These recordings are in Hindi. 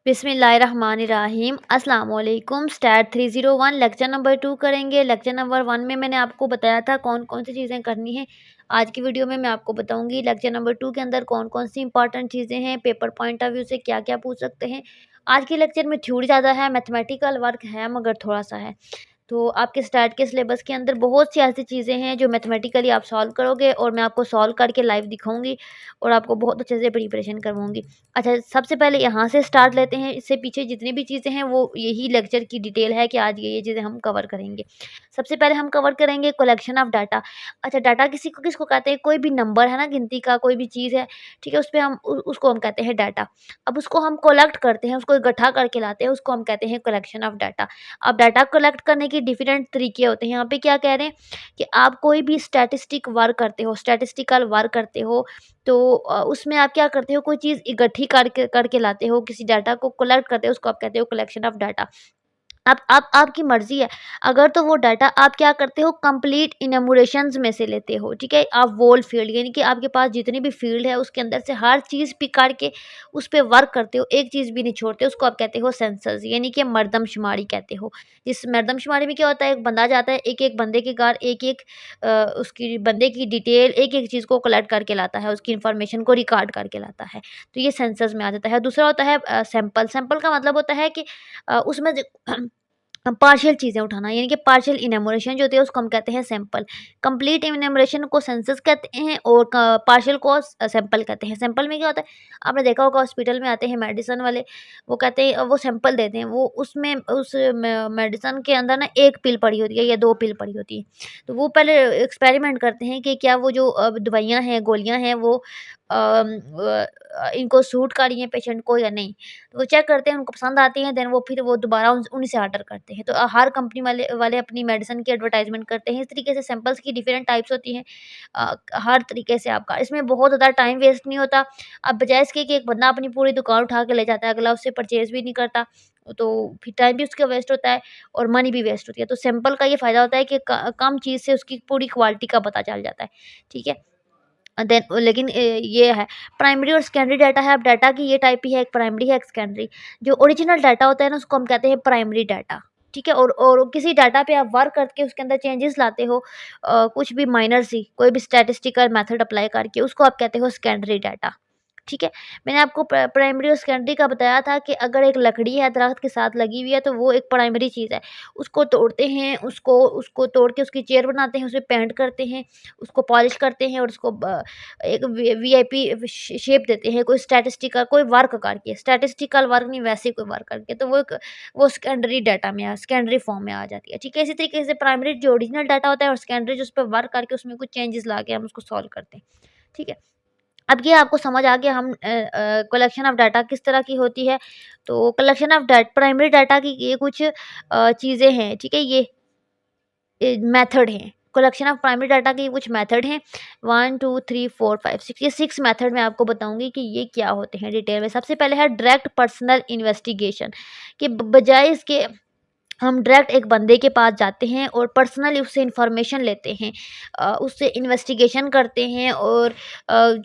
बिस्मिल्लाहिर्रहमानिर्रहीम। अस्सलाम वालेकुम। स्टार्ट 301 लेक्चर नंबर 2 करेंगे। लेक्चर नंबर 1 में मैंने आपको बताया था कौन कौन सी चीज़ें करनी है। आज की वीडियो में मैं आपको बताऊंगी लेक्चर नंबर 2 के अंदर कौन कौन सी इंपॉर्टेंट चीज़ें हैं, पेपर पॉइंट ऑफ व्यू से क्या क्या पूछ सकते हैं। आज के लेक्चर में थ्योरी ज़्यादा है, मैथमेटिकल वर्क है मगर थोड़ा सा है। तो आपके स्टार्ट के सिलेबस के अंदर बहुत सी ऐसी चीज़ें हैं जो मैथमेटिकली आप सॉल्व करोगे और मैं आपको सॉल्व करके लाइव दिखाऊंगी और आपको बहुत अच्छे से प्रिपरेशन करवाऊंगी। अच्छा, सबसे पहले यहाँ से स्टार्ट लेते हैं। इससे पीछे जितनी भी चीज़ें हैं वो यही लेक्चर की डिटेल है कि आज ये चीज़ें हम कवर करेंगे। सबसे पहले हम कवर करेंगे कलेक्शन ऑफ डाटा। अच्छा, डाटा किसी को किसको कहते हैं? कोई भी नंबर है ना, गिनती का कोई भी चीज़ है, ठीक है, उस पे हम उसको हम कहते हैं डाटा। अब उसको हम कलेक्ट करते हैं, उसको इकट्ठा करके लाते हैं, उसको हम कहते हैं कलेक्शन ऑफ डाटा। अब डाटा कलेक्ट करने के डिफरेंट तरीके होते हैं। यहाँ पे क्या कह रहे हैं कि आप कोई भी स्टैटिस्टिक वर्क करते हो, स्टैटिस्टिकल वर्क करते हो, तो उसमें आप क्या करते हो, कोई चीज़ इकट्ठी करके करके लाते हो, किसी डाटा को कलेक्ट करते हो, उसको आप कहते हो कलेक्शन ऑफ डाटा। अब आप आपकी मर्ज़ी है, अगर तो वो डाटा आप क्या करते हो, कंप्लीट इनैमोरेशंस में से लेते हो, ठीक है? आप वोल फील्ड यानी कि आपके पास जितनी भी फील्ड है उसके अंदर से हर चीज़ पिक करके उस पे वर्क करते हो, एक चीज़ भी नहीं छोड़ते, उसको आप कहते हो सेंसस यानी कि मरदमशुमारी कहते हो। इस मरदमशुमारी में क्या होता है, एक बंदा जाता है, एक-एक बंदे के घर एक-एक उसकी बंदे की डिटेल एक-एक चीज़ को कलेक्ट करके लाता है, उसकी इन्फॉर्मेशन को रिकॉर्ड करके लाता है। तो ये सेंसस में आ जाता है। दूसरा होता है सैंपल। सैंपल का मतलब होता है कि उसमें ज पार्शियल चीज़ें उठाना यानी कि पार्शियल इनैमोरेशन जो होती है उसको हम कहते हैं सैंपल। कंप्लीट इनैमोरेशन को सेंसस कहते हैं और पार्शियल को सैंपल कहते हैं। सैंपल में क्या होता है, आपने देखा होगा हॉस्पिटल में आते हैं मेडिसिन वाले, वो कहते हैं वो सैंपल देते हैं, वो उसमें उस मेडिसिन के अंदर ना 1 पिल पड़ी होती है या 2 पिल पड़ी होती है। तो वो पहले एक्सपेरिमेंट करते हैं कि क्या वो जो दवाइयाँ हैं, गोलियाँ हैं वो इनको सूट कर रही हैं पेशेंट को या नहीं। तो वो चेक करते हैं, उनको पसंद आती हैं, देन वो फिर वो दोबारा उन उन्हीं से ऑर्डर करते हैं। तो हर कंपनी वाले वाले अपनी मेडिसिन की एडवर्टाइज़मेंट करते हैं। इस तरीके से सैंपल्स की डिफरेंट टाइप्स होती हैं। हर तरीके से आपका इसमें बहुत ज़्यादा टाइम वेस्ट नहीं होता। अब बजाय इसके कि एक बंदा अपनी पूरी दुकान उठा के ले जाता है, अगला उससे परचेज़ भी नहीं करता, तो फिर टाइम भी उसका वेस्ट होता है और मनी भी वेस्ट होती है। तो सैंपल का ये फ़ायदा होता है कि क कम चीज़ से उसकी पूरी क्वालिटी का पता चल जाता है। ठीक है? देन लेकिन ये है प्राइमरी और सेकेंडरी डाटा है। अब डाटा की ये टाइप ही है, एक प्राइमरी है, एक सेकेंडरी। जो ओरिजिनल डाटा होता है ना उसको हम कहते हैं प्राइमरी डाटा, ठीक है? और किसी डाटा पे आप वर्क करके उसके अंदर चेंजेस लाते हो, कुछ भी माइनर सी कोई भी स्टैटिस्टिकल मेथड अप्लाई करके, उसको आप कहते हो सेकेंडरी डाटा। ठीक है? मैंने आपको प्राइमरी और सेकेंडरी का बताया था कि अगर एक लकड़ी है दरख्त के साथ लगी हुई है तो वो एक प्राइमरी चीज़ है। उसको तोड़ते हैं, उसको उसको तोड़ के उसकी चेयर बनाते हैं, उसमें पेंट करते हैं, उसको पॉलिश करते हैं और उसको एक वीआईपी शेप देते हैं, कोई स्टैटिस्टिकल कोई वर्क करके, स्टैटिस्टिकल वर्क नहीं, वैसे कोई वर्क करके, तो वो सेकेंडरी डाटा में सेकेंडरी फॉर्म में आ जाती है। ठीक है? इसी तरीके से प्राइमरी जो ओरिजिनल डाटा होता है और सेकेंडरी जो उस पे वर्क करके उसमें कुछ चेंजेस ला के हम उसको सॉल्व करते हैं। ठीक है? अब ये आपको समझ आ गया हम कलेक्शन ऑफ डाटा किस तरह की होती है। तो कलेक्शन ऑफ प्राइमरी डाटा की ये कुछ चीज़ें हैं, ठीक है? ये मेथड हैं। कलेक्शन ऑफ प्राइमरी डाटा के कुछ मेथड हैं, 1 2 3 4 5 6, ये 6 मेथड मैं आपको बताऊँगी कि ये क्या होते हैं डिटेल में। सबसे पहले है डायरेक्ट पर्सनल इन्वेस्टिगेशन, कि बजाय इसके हम डायरेक्ट एक बंदे के पास जाते हैं और पर्सनली उससे इन्फॉर्मेशन लेते हैं, उससे इन्वेस्टिगेशन करते हैं और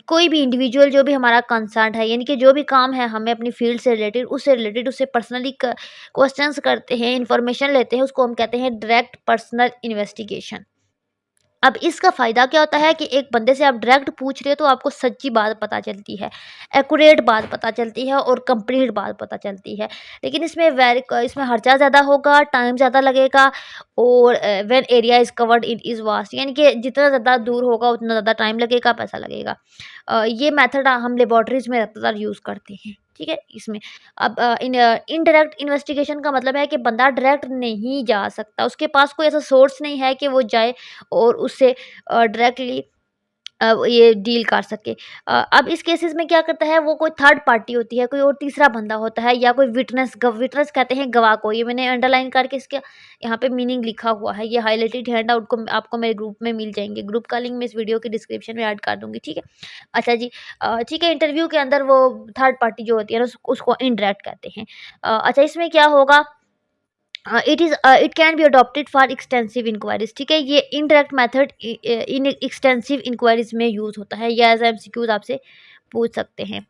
कोई भी इंडिविजुअल जो भी हमारा कंसर्न है यानी कि जो भी काम है हमें अपनी फील्ड से रिलेटेड उससे रिलेटेड उससे पर्सनली क्वेश्चंस करते हैं, इन्फॉर्मेशन लेते हैं, उसको हम कहते हैं डायरेक्ट पर्सनल इन्वेस्टिगेशन। अब इसका फ़ायदा क्या होता है कि एक बंदे से आप डायरेक्ट पूछ रहे हो तो आपको सच्ची बात पता चलती है, एक्यूरेट बात पता चलती है और कंप्लीट बात पता चलती है। लेकिन इसमें खर्चा ज़्यादा होगा, टाइम ज़्यादा लगेगा और when area is covered it is vast, यानी कि जितना ज़्यादा दूर होगा उतना ज़्यादा टाइम लगेगा, पैसा लगेगा। ये मेथड हम लेबोरेटरीज़ में ज़्यादातर यूज़ करते हैं, ठीक है? इसमें अब इनडायरेक्ट इन्वेस्टिगेशन का मतलब है कि बंदा डायरेक्ट नहीं जा सकता, उसके पास कोई ऐसा सोर्स नहीं है कि वो जाए और उससे डायरेक्टली ये डील कर सके। अब इस केसेस में क्या करता है, वो कोई थर्ड पार्टी होती है, कोई और तीसरा बंदा होता है या कोई विटनेस कहते हैं गवाह को। ये मैंने अंडरलाइन करके इसके यहाँ पे मीनिंग लिखा हुआ है, ये हाइलाइटेड हैंडआउट को आपको मेरे ग्रुप में मिल जाएँगे। ग्रुप का लिंक मैं इस वीडियो के डिस्क्रिप्शन में ऐड कर दूँगी, ठीक है? अच्छा जी, ठीक है, इंटरव्यू के अंदर वो थर्ड पार्टी जो होती है ना उसको इनडायरेक्ट कहते हैं। अच्छा, इसमें क्या होगा, it can be adopted for extensive inquiries, ठीक है? ये indirect method in extensive inquiries में यूज़ होता है, या एज एमसीक्यूज आपसे पूछ सकते हैं।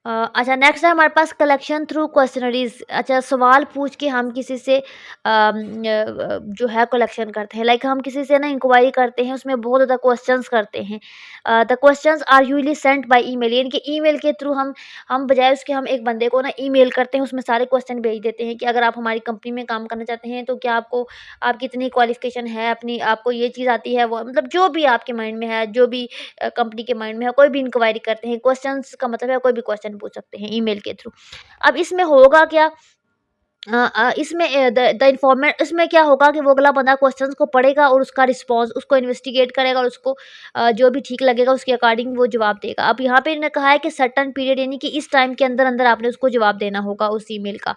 अच्छा, नेक्स्ट है हमारे पास कलेक्शन थ्रू क्वेश्चनरीज़। अच्छा, सवाल पूछ के हम किसी से जो है कलेक्शन करते हैं। लाइक हम किसी से ना इंक्वायरी करते हैं, उसमें बहुत ज़्यादा क्वेश्चंस करते हैं। The questions are usually sent by email, यानी कि ईमेल के थ्रू हम बजाय उसके हम एक बंदे को ना ईमेल करते हैं, उसमें सारे क्वेश्चन भेज देते हैं कि अगर आप हमारी कंपनी में काम करना चाहते हैं तो क्या आपकी इतनी क्वालिफ़िकेशन है, अपनी आपको ये चीज़ आती है, वो मतलब जो भी आपके माइंड में है, जो भी कंपनी के माइंड में है, कोई भी इंक्वायरी करते हैं। क्वेश्चंस का मतलब है कोई भी क्वेश्चन पूछ सकते हैं ईमेल के थ्रू। अब इसमें होगा क्या, इसमें द इन्फॉर्मेट इसमें क्या होगा कि वो अगला बंदा क्वेश्चंस को पढ़ेगा और उसका रिस्पॉन्स उसको इन्वेस्टिगेट करेगा और उसको जो भी ठीक लगेगा उसके अकॉर्डिंग वो जवाब देगा। अब यहाँ पे इन्होंने कहा है कि सर्टेन पीरियड, यानी कि इस टाइम के अंदर-अंदर आपने उसको जवाब देना होगा उस ईमेल का,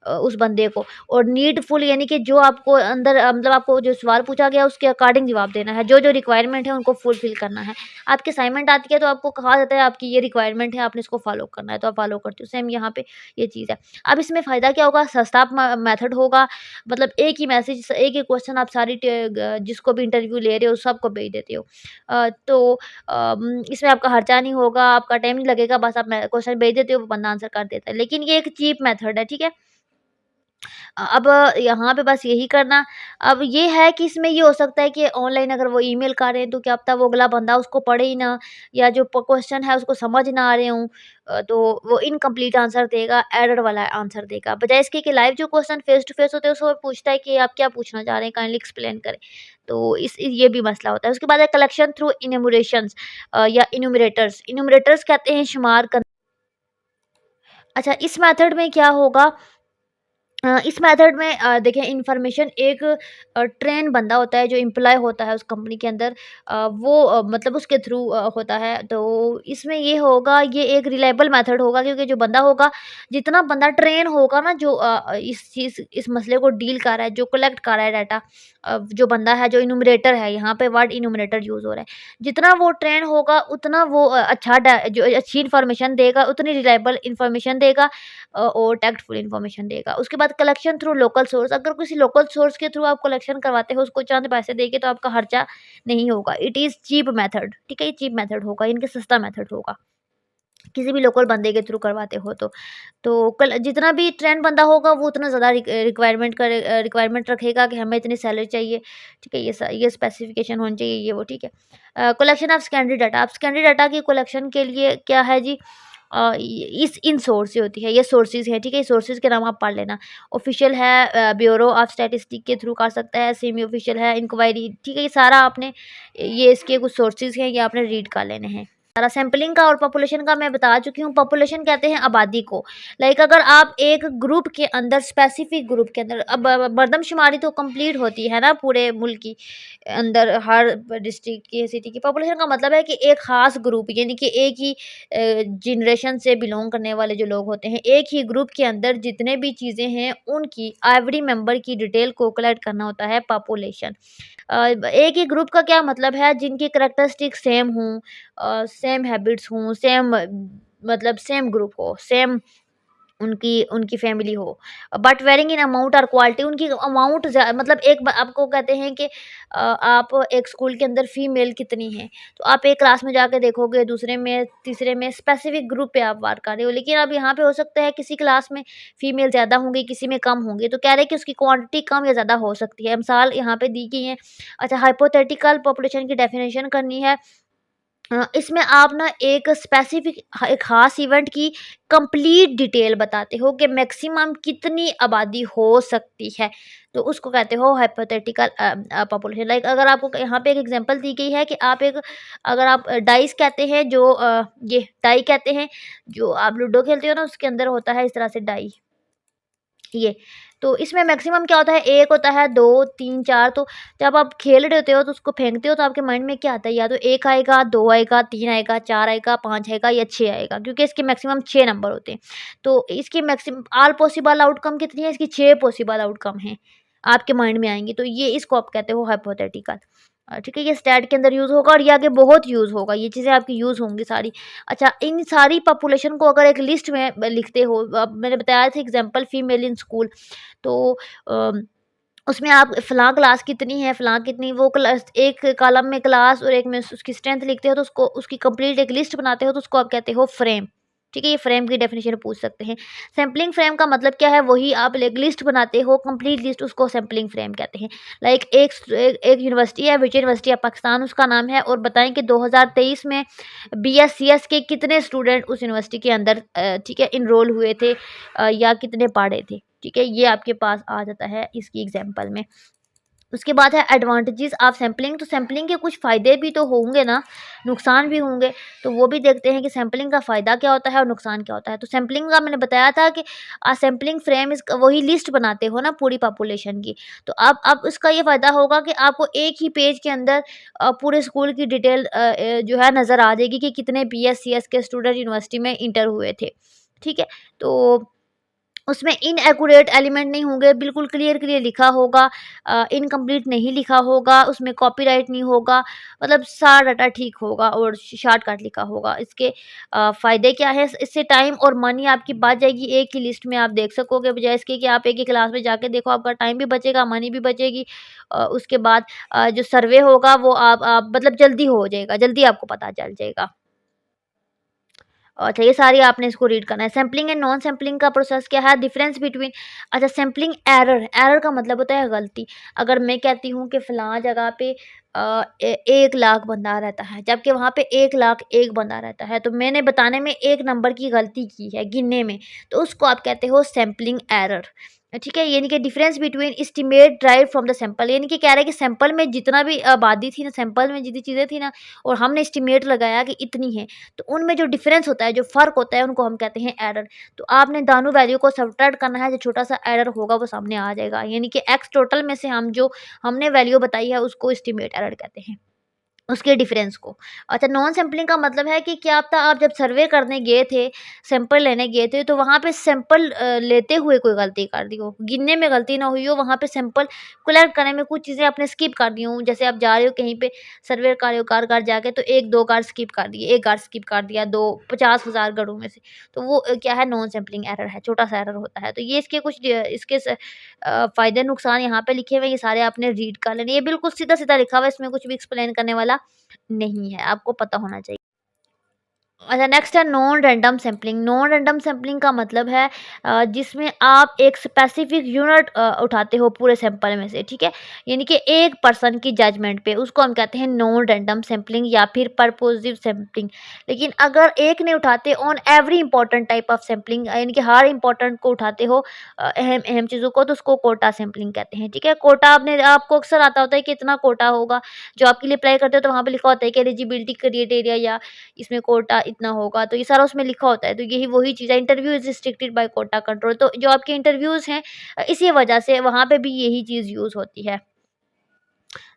उस बंदे को। और नीडफुल, यानी कि जो आपको अंदर मतलब आपको जो सवाल पूछा गया उसके अकॉर्डिंग जवाब देना है। जो-जो रिक्वायरमेंट है उनको फुलफिल करना है। आपकी असाइनमेंट आती है तो आपको कहा जाता है आपकी ये रिक्वायरमेंट है, आपने इसको फॉलो करना है, तो आप फॉलो करते हो। सेम यहाँ पे ये चीज़ है। अब इसमें फ़ायदा क्या होगा, सस्ता मेथड होगा, मतलब एक ही मैसेज, एक ही क्वेश्चन आप सारी जिसको भी इंटरव्यू ले रहे हो सबको भेज देते हो। तो इसमें आपका खर्चा नहीं होगा, आपका टाइम नहीं लगेगा, बस आप क्वेश्चन भेज देते हो, वो बंदा आंसर कर देता है। लेकिन ये एक चीप मेथड है, ठीक है। अब यहाँ पे बस यही करना। अब ये है कि इसमें ये हो सकता है कि ऑनलाइन अगर वो ईमेल कर रहे हैं तो क्या पता वो अगला बंदा उसको पढ़े ही ना, या जो क्वेश्चन है उसको समझ ना आ रहे हों, तो वो इनकम्प्लीट आंसर देगा, एरर वाला आंसर देगा। बजाय इसके कि लाइव जो क्वेश्चन फेस टू फेस होते हैं उसको पूछता है कि आप क्या पूछना चाह रहे हैं, काइंडली एक्सप्लेन करें। तो ये भी मसला होता है। उसके बाद है कलेक्शन थ्रू इन्यूमरेशंस, या इन्यूमरेटर्स। इन्यूमरेटर्स कहते हैं शुमार कर। अच्छा, इस मेथड में क्या होगा, इस मेथड में देखिए इन्फॉर्मेशन एक ट्रेन बंदा होता है जो एम्प्लॉय होता है उस कंपनी के अंदर, वो मतलब उसके थ्रू होता है। तो इसमें ये होगा, ये एक रिलायबल मेथड होगा क्योंकि जो बंदा होगा, जितना बंदा ट्रेन होगा ना, जो इस मसले को डील कर रहा है, जो कलेक्ट कर रहा है डाटा, जो बंदा है, जो इन्यूमरेटर है, यहाँ पे वर्ड इन्यूमरेटर यूज़ हो रहा है। जितना वो ट्रेन होगा उतना वो जो अच्छी इन्फॉर्मेशन देगा, उतनी रिलायबल इन्फॉर्मेशन देगा, और टैक्टफुल इन्फॉर्मेशन देगा। उसके बाद कलेक्शन थ्रू लोकल सोर्स, अगर किसी लोकल सोर्स के थ्रू आप कलेक्शन करवाते हो, उसको चंद पैसे देके, तो आपका खर्चा नहीं होगा। इट इज़ चीप मेथड, ठीक है? ये चीप मेथड होगा, इनके सस्ता मेथड होगा, किसी भी लोकल बंदे के थ्रू करवाते हो तो। तो कल जितना भी ट्रेंड बंदा होगा वो उतना ज़्यादा रिक्वायरमेंट रखेगा कि हमें इतनी सैलरी चाहिए, ठीक है? ये स्पेसिफिकेशन होनी चाहिए, ये वो, ठीक है? कलेक्शन ऑफ सेकेंडरी डाटा, अब सेकेंडरी डाटा की कलेक्शन के लिए क्या है जी, इस इन सोर्स से होती है, ये सोर्सेज़ हैं, ठीक है? सोर्सेज़ के नाम आप पढ़ लेना। ऑफ़िशियल है, ब्यूरो ऑफ स्टैटिस्टिक के थ्रू कर सकता है, सेमी ऑफ़िशियल है, इंक्वायरी, ठीक है? ये सारा आपने, ये इसके कुछ सोर्सेज़ हैं, ये आपने रीड कर लेने हैं। सारा सैंपलिंग का और पॉपुलेशन का मैं बता चुकी हूँ। पॉपुलेशन कहते हैं आबादी को। लाइक अगर आप एक ग्रुप के अंदर, स्पेसिफिक ग्रुप के अंदर, अब मरदमशुमारी तो कंप्लीट होती है ना पूरे मुल्क की अंदर, हर डिस्ट्रिक्ट की, सिटी की। पॉपुलेशन का मतलब है कि एक ख़ास ग्रुप, यानी कि एक ही जनरेशन से बिलोंग करने वाले जो लोग होते हैं, एक ही ग्रुप के अंदर जितने भी चीज़ें हैं उनकी एवरी मेंबर की डिटेल को कलेक्ट करना होता है पॉपुलेशन। एक ही ग्रुप का क्या मतलब है, जिनकी करैक्टरिस्टिक सेम हों, सेम हैबिट्स हों, सेम मतलब सेम ग्रुप हो, सेम उनकी उनकी फैमिली हो, बट वेरिंग इन अमाउंट और क्वालिटी, उनकी अमाउंट मतलब आपको कहते हैं कि आप एक स्कूल के अंदर फीमेल कितनी हैं, तो आप एक क्लास में जाके देखोगे, दूसरे में, तीसरे में, स्पेसिफिक ग्रुप पे आप बात कर रहे हो। लेकिन अब यहाँ पे हो सकता है किसी क्लास में फीमेल ज़्यादा होंगी, किसी में कम होंगी, तो कह रहे हैं कि उसकी क्वांटिटी कम या ज़्यादा हो सकती है। मिसाल यहाँ पे दी गई है। अच्छा, हाइपोथेटिकल पॉपुलेशन की डेफिनेशन करनी है। इसमें आप ना एक स्पेसिफिक एक ख़ास इवेंट की कंप्लीट डिटेल बताते हो कि मैक्सिमम कितनी आबादी हो सकती है, तो उसको कहते हो हाइपोथेटिकल पॉपुलेशन। लाइक अगर आपको यहाँ पे एक एग्जांपल दी गई है कि अगर आप डाइस कहते हैं, जो ये डाई कहते हैं, जो आप लूडो खेलते हो ना, उसके अंदर होता है इस तरह से डाई, ये। तो इसमें मैक्सिमम क्या होता है, 1 होता है, 2, 3, 4। तो जब आप खेल रहे होते हो तो उसको फेंकते हो तो आपके माइंड में क्या आता है, या तो 1 आएगा, 2 आएगा, 3 आएगा, 4 आएगा, 5 आएगा या 6 आएगा, क्योंकि इसके मैक्सिमम 6 नंबर होते हैं। तो इसकी मैक्सिमम ऑल पॉसिबल आउटकम कितनी है, इसकी 6 पॉसिबल आउटकम हैं, आपके माइंड में आएँगी। तो ये इसको आप कहते हो हाइपोथेटिकल। ठीक है, ये स्टैट के अंदर यूज़ होगा और ये आगे बहुत यूज़ होगा, ये चीज़ें आपकी यूज़ होंगी सारी। अच्छा, इन सारी पॉपुलेशन को अगर एक लिस्ट में लिखते हो, अब मैंने बताया था एग्ज़ाम्पल फीमेल इन स्कूल, तो अ, उसमें आप फ़लाँ क्लास कितनी है, फ़लाँ कितनी, वो क्लास एक कॉलम में क्लास और एक में उसकी स्ट्रेंथ लिखते हो, तो उसको उसकी कंप्लीट एक लिस्ट बनाते हो, तो उसको आप कहते हो फ्रेम। ठीक है, ये फ्रेम की डेफिनेशन पूछ सकते हैं। सैंपलिंग फ्रेम का मतलब क्या है? वही आप एक लिस्ट बनाते हो, कंप्लीट लिस्ट, उसको सैंपलिंग फ्रेम कहते हैं। लाइक एक यूनिवर्सिटी है, विच यूनिवर्सिटी ऑफ पाकिस्तान उसका नाम है, और बताएं कि 2023 में बीएससीएस के कितने स्टूडेंट उस यूनिवर्सिटी के अंदर ठीक है इनरोल हुए थे, या कितने पढ़े थे। ठीक है, ये आपके पास आ जाता है इसकी एग्जाम्पल में। उसके बाद है एडवांटेजेस ऑफ सैम्पलिंग। तो सैम्पलिंग के कुछ फ़ायदे भी तो होंगे ना, नुकसान भी होंगे, तो वो भी देखते हैं कि सैम्पलिंग का फ़ायदा क्या होता है और नुकसान क्या होता है। तो सैम्पलिंग का मैंने बताया था कि सैम्पलिंग फ्रेम इस वही लिस्ट बनाते हो ना पूरी पॉपुलेशन की। तो अब इसका ये फ़ायदा होगा कि आपको एक ही पेज के अंदर पूरे स्कूल की डिटेल जो है नज़र आ जाएगी कि कितने बीएससीएस के स्टूडेंट यूनिवर्सिटी में इंटर हुए थे। ठीक है? तो उसमें इनएक्यूरेट एलिमेंट नहीं होंगे, बिल्कुल क्लियर लिखा होगा, इनकम्प्लीट नहीं लिखा होगा, उसमें कॉपीराइट नहीं होगा, मतलब सारा डाटा ठीक होगा और शॉर्टकट लिखा होगा। इसके फ़ायदे क्या है? इससे टाइम और मनी आपकी बच जाएगी, एक ही लिस्ट में आप देख सकोगे, बजाय इसके कि आप एक ही क्लास में जाके देखो, आपका टाइम भी बचेगा, मनी भी बचेगी। उसके बाद जो सर्वे होगा वो आप मतलब जल्दी हो जाएगा, जल्दी आपको पता चल जाएगा। अच्छा, ये सारी आपने इसको रीड करना है। सैंपलिंग एंड नॉन सैंपलिंग का प्रोसेस क्या है? Difference between. अच्छा, सैंपलिंग एरर, एरर का मतलब होता है गलती। अगर मैं कहती हूँ कि फ़लाँ जगह पे 1 लाख बंदा रहता है, जबकि वहाँ पे 1 लाख 1 बंदा रहता है, तो मैंने बताने में एक नंबर की गलती की है गिनने में, तो उसको आप कहते हो सैंपलिंग एरर। ठीक है, यानी कि difference between estimate derived from the sample, यानी कि कह रहा है कि सैंपल में जितना भी आबादी थी ना, सैंपल में जितनी चीज़ें थी ना, और हमने एस्टिमेट लगाया कि इतनी है, तो उनमें जो डिफरेंस होता है, जो फ़र्क होता है, उनको हम कहते हैं एरर। तो आपने दोनों वैल्यू को सब्ट्रैक्ट करना है, जो छोटा-सा एरर होगा वो सामने आ जाएगा। यानी कि एक्स टोटल में से हम जो हमने वैल्यू बताई है उसको एस्टिमेट एरर कहते हैं। उसके डिफरेंस को। अच्छा, नॉन सैंपलिंग का मतलब है कि क्या पता आप जब सर्वे करने गए थे, सैंपल लेने गए थे, तो वहाँ पे सैंपल लेते हुए कोई गलती कर दी हो, गिनने में गलती ना हुई हो, वहाँ पे सैंपल कलेक्ट करने में कुछ चीज़ें आपने स्किप कर दी हों। जैसे आप जा रहे हो कहीं पे सर्वे कर रहे हो कार-कार जाके, तो 1-2 कार स्किप कर दिए, 1 कार स्किप कर दिया, 2 50,000 घरों में से। तो वो क्या है? नॉन सैंपलिंग एरर है, छोटा-सा एरर होता है। तो ये इसके कुछ इसके फ़ायदे नुकसान यहाँ पे लिखे हुए हैं, ये सारे आपने रीड कर लेने। ये बिल्कुल सीधा-सीधा लिखा हुआ है, इसमें कुछ भी एक्सप्लेन करने वाला नहीं है, आपको पता होना चाहिए। अच्छा, नेक्स्ट है non random sampling. Non random sampling का मतलब है जिसमें आप एक स्पेसिफिक यूनिट उठाते हो पूरे सैंपल में से, ठीक है? यानी कि एक पर्सन की जजमेंट पे, उसको हम कहते हैं नॉन रैंडम सैंपलिंग या फिर परपोज़िव सैंपलिंग। लेकिन अगर एक नहीं उठाते on every important type of sampling, यानी कि हर इंपॉर्टेंट को उठाते हो अहम अहम चीज़ों को, तो उसको कोटा सैंपलिंग कहते हैं, ठीक है? कोटा आपको अक्सर आता होता है कि इतना कोटा होगा, जो आपके लिए अप्लाई करते हो तो वहाँ पे लिखा होता है कि एलिजिबिलिटी क्राइटेरिया या इसमें कोटा इतना होगा, तो ये सारा उसमें लिखा होता है। तो यही वही चीज़ है, interview is restricted by quota control. तो जो आपके इंटरव्यूज़ हैं इसी वजह से वहाँ पे भी यही चीज़ यूज़ होती है।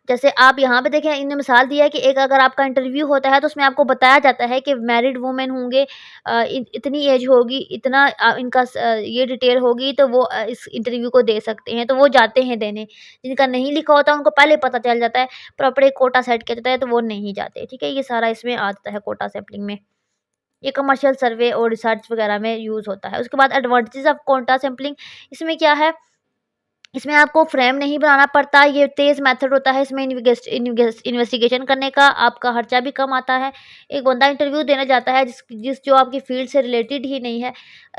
जैसे आप यहाँ पे देखें, इन्होंने मिसाल दिया है कि एक अगर आपका इंटरव्यू होता है तो उसमें आपको बताया जाता है कि मैरिड वुमेन होंगे, इतनी एज होगी, इतना इनका ये डिटेल होगी, तो वो इस इंटरव्यू को दे सकते हैं, तो वो जाते हैं देने। जिनका नहीं लिखा होता उनको पहले पता चल जाता है, प्रॉपर एक कोटा सेट किया जाता है, तो वो नहीं जाते। ठीक है, ये सारा इसमें आ जाता है कोटा सैंपलिंग में। ये कमर्शियल सर्वे और रिसर्च वगैरह में यूज़ होता है। उसके बाद एडवांटेजेस ऑफ कोटा सैंपलिंग, इसमें क्या है? इसमें आपको फ्रेम नहीं बनाना पड़ता, ये तेज़ मेथड होता है, इसमें इन्वेस्टिगेशन करने का आपका खर्चा भी कम आता है। एक बंदा इंटरव्यू देने जाता है जिस जिस जो आपकी फ़ील्ड से रिलेटेड ही नहीं है,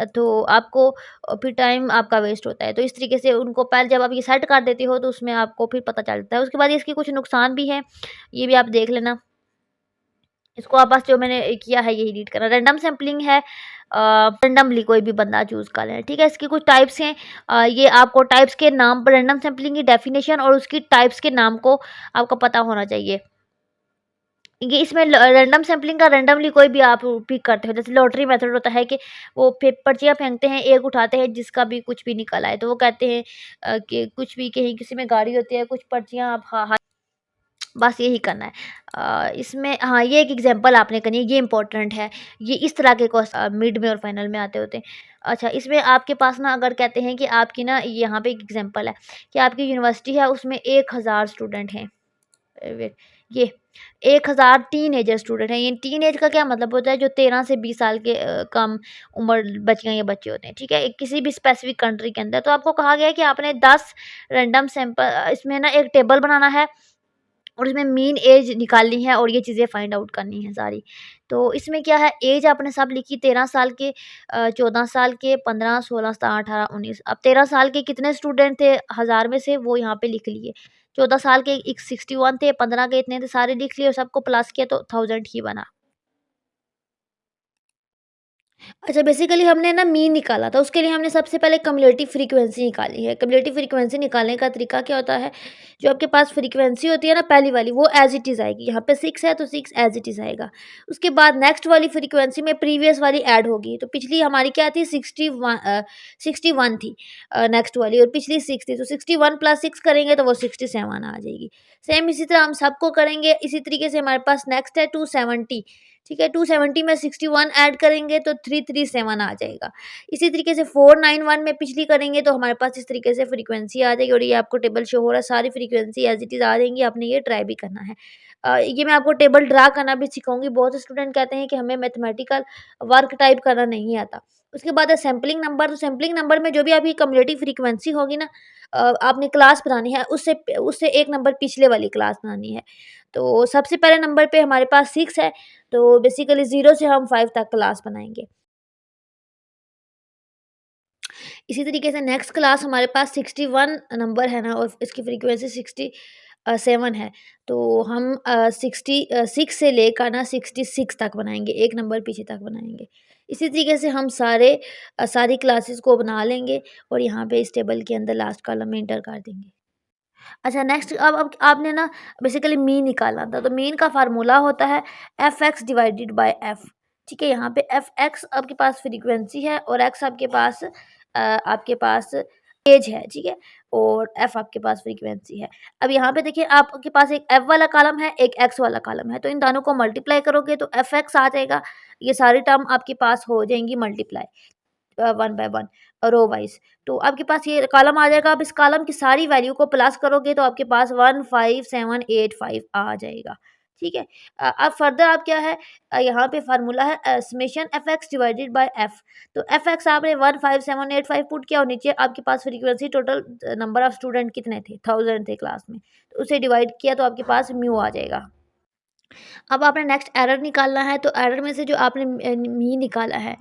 तो आपको फिर टाइम आपका वेस्ट होता है। तो इस तरीके से उनको पहले जब आप ये सेट कर देते हो तो उसमें आपको फिर पता चलता है। उसके बाद इसके कुछ नुकसान भी हैं, ये भी आप देख लेना। इसको आप बस जो मैंने किया है यही रीड करना। रैंडम सैंपलिंग है, रैंडमली कोई भी बंदा चूज़ कर लें, ठीक है? इसकी कुछ टाइप्स हैं, ये आपको टाइप्स के नाम पर रैंडम सैंपलिंग की डेफिनेशन और उसकी टाइप्स के नाम को आपको पता होना चाहिए। ये इसमें रैंडम सैंपलिंग का रैंडमली कोई भी आप पिक करते हो, जैसे लॉटरी मेथड होता है कि वो पर्चियाँ फेंकते हैं, एक उठाते हैं जिसका भी कुछ भी निकल आए, तो वो कहते हैं कि कुछ भी कहीं किसी में गाड़ी होती है, कुछ पर्चियाँ आप बस यही करना है। इसमें हाँ, ये एक एग्ज़ाम्पल आपने करनी है, ये इम्पोर्टेंट है। ये इस तरह के मिड में और फाइनल में आते होते हैं। अच्छा, इसमें आपके पास ना अगर कहते हैं कि आपकी ना यहाँ पे एक एग्ज़ाम्पल है कि आपकी यूनिवर्सिटी है, उसमें 1000 स्टूडेंट हैं। वेट, ये 1000 टीनेजर स्टूडेंट हैं। ये टीनेज का क्या मतलब होता है? जो 13 से 20 साल के कम उम्र बच्चियाँ या बच्चे होते हैं, ठीक है? किसी भी स्पेसिफ़िक कंट्री के अंदर। तो आपको कहा गया है कि आपने 10 रैंडम सैंपल इसमें ना एक टेबल बनाना है, और उसमें मीन एज निकालनी है और ये चीज़ें फाइंड आउट करनी है सारी। तो इसमें क्या है, एज आपने सब लिखी 13 साल के, 14 साल के, 15, 16, 17, 18, 19। अब 13 साल के कितने स्टूडेंट थे 1000 में से, वो यहाँ पे लिख लिए। 14 साल के एक 61 थे, 15 के इतने थे, सारे लिख लिए और सबको प्लस किया तो 1000 ही बना। अच्छा, बेसिकली हमने ना मीन निकाला था, उसके लिए हमने सबसे पहले क्युमुलेटिव फ्रीक्वेंसी निकाली है। क्युमुलेटिव फ्रीक्वेंसी निकालने का तरीका क्या होता है, जो आपके पास फ्रीक्वेंसी होती है ना पहली वाली, वो एज़ इट इज़ आएगी। यहाँ पे 6 है तो 6 एज़ इट इज़ आएगा। उसके बाद नेक्स्ट वाली फ्रीक्वेंसी में प्रीवियस वाली ऐड होगी, तो पिछली हमारी क्या थी, 61 थी, नेक्स्ट वाली, और पिछली 6 थी, तो 61 प्लस 6 करेंगे तो वो 67 आ जाएगी। सेम इसी तरह हम सबको करेंगे, इसी तरीके से हमारे पास नेक्स्ट है 270। ठीक है, 270 में 61 ऐड करेंगे तो 337 आ जाएगा। इसी तरीके से 491 में पिछली करेंगे तो हमारे पास इस तरीके से फ्रीक्वेंसी आ जाएगी और ये आपको टेबल शो हो रहा है, सारी फ्रीक्वेंसी एज़ इट इज़ आ जाएँगी, आपने ये ट्राई भी करना है। ये मैं आपको टेबल ड्रा करना भी सिखाऊँगी, बहुत से स्टूडेंट कहते हैं कि हमें मैथमेटिकल वर्क टाइप करना नहीं आता। उसके बाद है सैंपलिंग नंबर, तो सैंपलिंग नंबर में जो भी आपकी क्युमुलेटिव फ्रीक्वेंसी होगी ना, आपने क्लास बनानी है, उससे 1 नंबर पिछले वाली क्लास बनानी है। तो सबसे पहले नंबर पे हमारे पास 6 है, तो बेसिकली 0 से हम 5 तक क्लास बनाएँगे। इसी तरीके से नेक्स्ट क्लास हमारे पास 61 नंबर है ना, और इसकी फ्रीक्वेंसी 7 है। तो हम 6 से लेकर ना 66 तक बनाएँगे, 1 नंबर पीछे तक बनाएँगे। इसी तरीके से हम सारी क्लासेस को बना लेंगे और यहाँ पे इस टेबल के अंदर लास्ट कॉलम में एंटर कर देंगे। अच्छा, नेक्स्ट अब आपने ना बेसिकली मीन निकालना था, तो मीन का फ़ॉर्मूला होता है एफ(x) डिवाइडेड बाय एफ। ठीक है, यहाँ पे एफ(x) आपके पास फ्रीक्वेंसी है और एक्स आपके पास एज है, ठीक है? और एफ आपके पास फ्रीक्वेंसी है। अब यहाँ पे देखिए आपके पास एक एफ वाला कॉलम है, एक एक्स वाला कॉलम है, तो इन दोनों को मल्टीप्लाई करोगे तो एफ(x) आ जाएगा। ये सारी टर्म आपके पास हो जाएँगी मल्टीप्लाई। 1 बाय 1 रो वाइज़। तो आपके पास ये कॉलम आ जाएगा, आप इस कॉलम की सारी वैल्यू को प्लस करोगे तो आपके पास 15785 आ जाएगा, ठीक है? अब फर्दर आप क्या है, यहाँ पे फ़ॉर्मूला है समेशन एफ(x) डिवाइडेड बाय एफ। तो एफ(x) आपने 15785 पुट किया और नीचे आपके पास frequency total number of student कितने थे? 1000 थे क्लास में। तो उसे डिवाइड किया तो आपके पास म्यू आ जाएगा। अब आपने नेक्स्ट एरर निकालना है, तो एरर में से जो आपने मी निकाला है,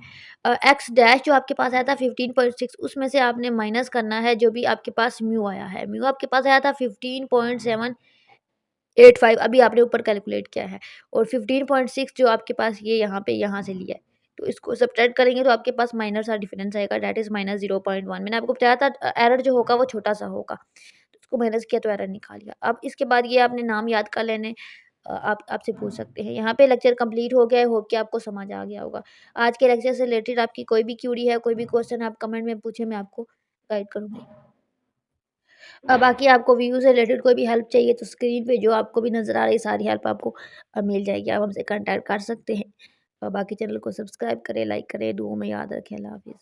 एक्स डैश जो आपके पास आया था 15.6, उसमें से आपने माइनस करना है जो भी आपके पास म्यू आया है। म्यू आपके पास आया था 15.785, अभी आपने ऊपर कैलकुलेट किया है, और 15.6 जो आपके पास ये यहाँ से लिया है। तो इसको सब्ट्रैक्ट करेंगे तो आपके पास माइनर सा डिफरेंस आएगा, दैट इज़ -0.1। मैंने आपको बताया था एरर जो होगा वो छोटा-सा होगा। तो उसको माइनस किया तो एरर निकाल लिया। अब इसके बाद ये आपने नाम याद कर लेने, आप आपसे पूछ सकते हैं। यहाँ पे लेक्चर कंप्लीट हो गया है, होप कि आपको समझ आ गया होगा। आज के लेक्चर से रिलेटेड आपकी कोई भी क्वेरी है, कोई भी क्वेश्चन आप कमेंट में पूछें, मैं आपको गाइड करूँगी। बाकी आपको व्यू से रिलेटेड कोई भी हेल्प चाहिए तो स्क्रीन पे जो आपको भी नज़र आ रही सारी हेल्प आपको मिल जाएगी। आप हमसे कॉन्टैक्ट कर सकते हैं। बाकी चैनल को सब्सक्राइब करें, लाइक करें, दुआओं में याद रखें। अल्लाह हाफ़िज़।